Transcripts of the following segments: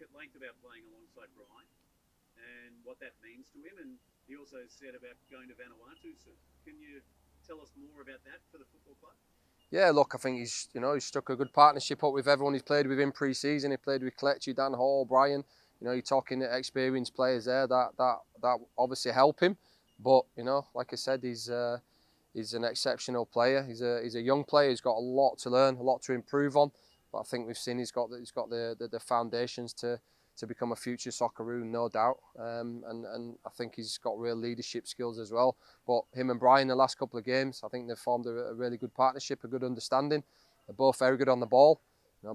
at length about playing alongside Brian and what that means to him, and he also said about going to Vanuatu soon. Can you tell us more about that for the football club? Yeah, look, I think he's struck a good partnership up with everyone he's played with in pre-season. He played with Kelechi, Dan Hall, Brian. You're talking experienced players there that obviously help him. But like I said, he's an exceptional player. He's a young player. He's got a lot to learn, a lot to improve on. But I think we've seen he's got the foundations to become a future Socceroo, no doubt. And I think he's got real leadership skills as well. But him and Brian, the last couple of games, I think they've formed a really good partnership, a good understanding. They're both very good on the ball.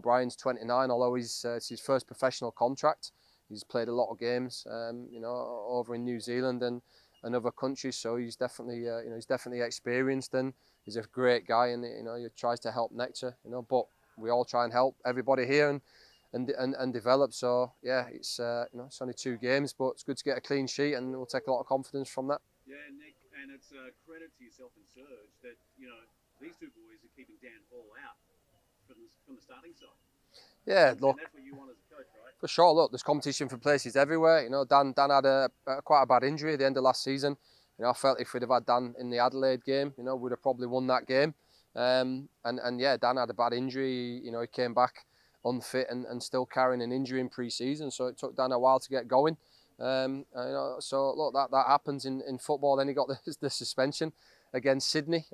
Brian's 29, although it's his first professional contract. He's played a lot of games, over in New Zealand and other countries. So he's definitely experienced, and he's a great guy. And he tries to help Nectar. But we all try and help everybody here and develop. So yeah, it's only 2 games, but it's good to get a clean sheet, and we'll take a lot of confidence from that. Yeah, Nick, and it's a credit to yourself and Serge that these 2 boys are keeping Dan Hall out from the starting side. Yeah, and look, that's what you want as a coach, right? for sure. Look, there's competition for places everywhere. Dan had quite a bad injury at the end of last season. I felt if we'd have had Dan in the Adelaide game, we'd have probably won that game. And yeah, Dan had a bad injury. He came back unfit and still carrying an injury in pre-season, so it took Dan a while to get going. So look, that happens in football. Then he got the suspension against Sydney.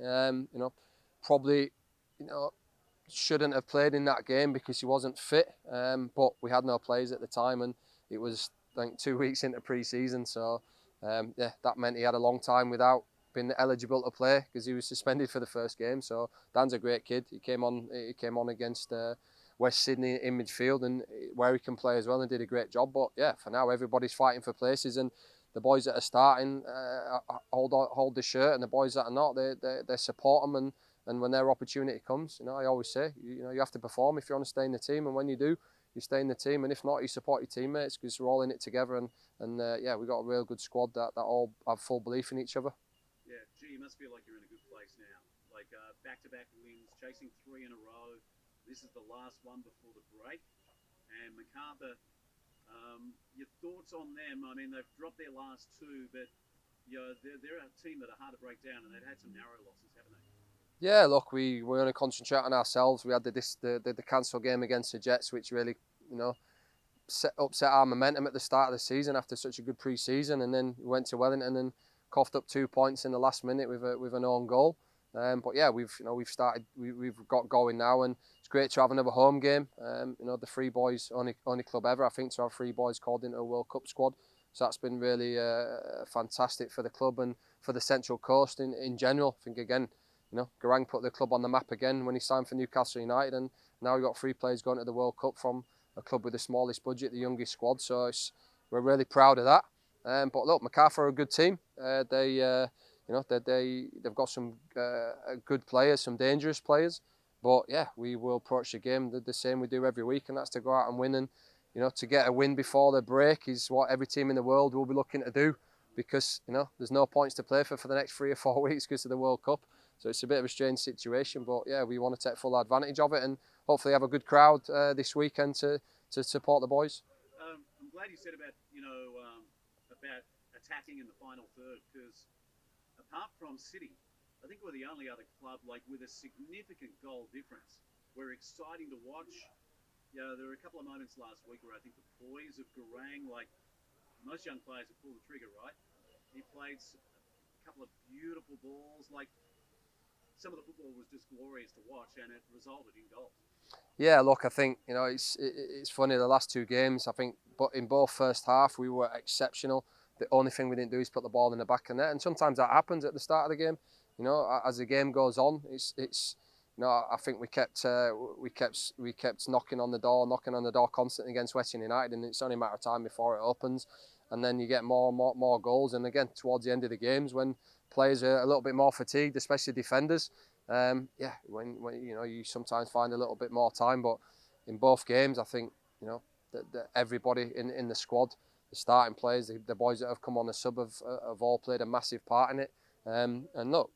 Probably shouldn't have played in that game because he wasn't fit. But we had no players at the time, and it was I think 2 weeks into pre-season. So yeah, that meant he had a long time without being eligible to play because he was suspended for the first game. So Dan's a great kid. He came on against West Sydney in midfield, and where he can play as well, and did a great job. But yeah, for now everybody's fighting for places, and the boys that are starting hold the shirt, and the boys that are not, they support them, and when their opportunity comes, I always say, you have to perform if you want to stay in the team, and when you do, you stay in the team, and if not, you support your teammates because we're all in it together, and yeah, we've got a real good squad that all have full belief in each other. Yeah, gee, you must feel like you're in a good place now. Like back-to-back wins, chasing 3 in a row. This is the last one before the break. And MacArthur, your thoughts on them? I mean, they've dropped their last 2, but they're a team that are hard to break down, and they've had some narrow losses, haven't they? Yeah, look, we're going to concentrate on ourselves. We had the cancel game against the Jets, which really, upset our momentum at the start of the season after such a good pre-season, and then we went to Wellington and coughed up 2 points in the last minute with an own goal. But yeah, we've got going now, and it's great to have another home game. The 3 boys, only club ever, I think, to have 3 boys called into a World Cup squad. So that's been really fantastic for the club and for the Central Coast in general. I think again, Garang put the club on the map again when he signed for Newcastle United, and now we've got 3 players going to the World Cup from a club with the smallest budget, the youngest squad. So we're really proud of that. But look, MacArthur are a good team. They've got some good players, some dangerous players. But yeah, we will approach the game the same we do every week, and that's to go out and win. And to get a win before the break is what every team in the world will be looking to do, because there's no points to play for the next 3 or 4 weeks because of the World Cup. So it's a bit of a strange situation, but yeah, we want to take full advantage of it and hopefully have a good crowd this weekend to support the boys. I'm glad you said about about attacking in the final third, because apart from City, I think we're the only other club with a significant goal difference. We're exciting to watch. There were a couple of moments last week where I think the poise of Garang, most young players have pulled the trigger, right? He played a couple of beautiful balls. Some of the football was just glorious to watch, and it resulted in goals. Yeah, look, I think it's funny. The last 2 games, I think, but in both first half we were exceptional. The only thing we didn't do is put the ball in the back of the net, and sometimes that happens at the start of the game. As the game goes on, it's I think we kept knocking on the door constantly against Western United, and it's only a matter of time before it opens, and then you get more and more goals. And again, towards the end of the games, when players are a little bit more fatigued, especially defenders, when you sometimes find a little bit more time. But in both games, I think that everybody in the squad, the starting players, the boys that have come on the sub have all played a massive part in it. And look,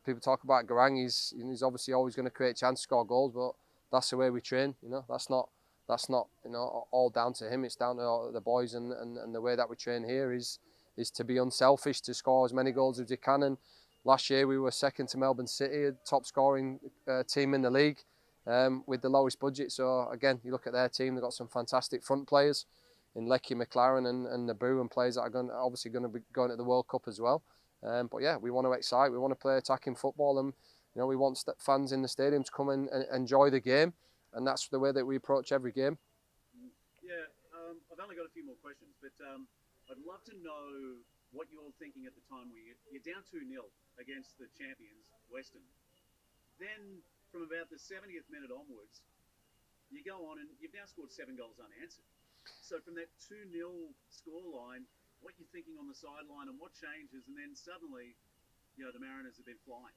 people talk about Garang. He's obviously always going to create chances, score goals, but that's the way we train. That's not that's not, you know, all down to him. It's down to all the boys, and the way that we train here is to be unselfish, to score as many goals as you can. And last year we were second to Melbourne City, a top scoring team in the league, with the lowest budget. So again, you look at their team, they've got some fantastic front players in Lecky, McLaren and Naboo, and players that are obviously going to be going to the World Cup as well. But yeah, we want to excite, we want to play attacking football, and you know, we want fans in the stadium to come and enjoy the game, and that's the way that we approach every game. Yeah, I've only got a few more questions, but I'd love to know what you're thinking at the time where you're down 2-0 against the champions, Western. Then from about the 70th minute onwards, you go on and you've now scored 7 goals unanswered. So from that 2-0 scoreline, what you're thinking on the sideline and what changes, and then suddenly, you know, the Mariners have been flying.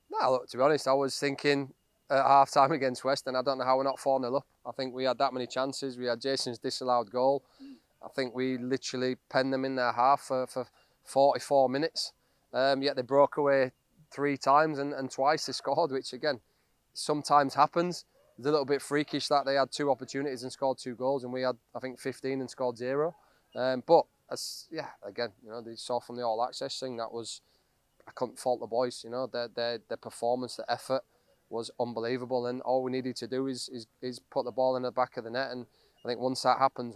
No, look, to be honest, I was thinking at half time against Western, I don't know how we're not 4-0 up. I think we had that many chances. We had Jason's disallowed goal. I think we literally penned them in their half for 44 minutes. Yet they broke away 3 times and twice they scored, which again, sometimes happens. It's a little bit freakish that they had 2 opportunities and scored 2 goals, and we had, I think, 15 and scored 0. But yeah, again, you know, they saw from the All Access thing, that was, I couldn't fault the boys. You know, their performance, the effort was unbelievable, and all we needed to do is put the ball in the back of the net. And I think once that happens,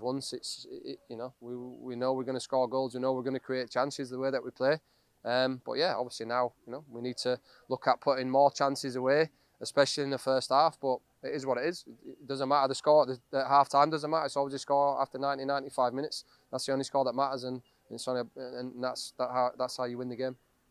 you know, we know we're going to score goals, we know we're going to create chances the way that we play. But yeah, obviously now, you know, we need to look at putting more chances away, especially in the first half. But it is what it is. It doesn't matter the score at half time, doesn't matter. It's always a score after 90, 95 minutes. That's the only score that matters, and that's how you win the game.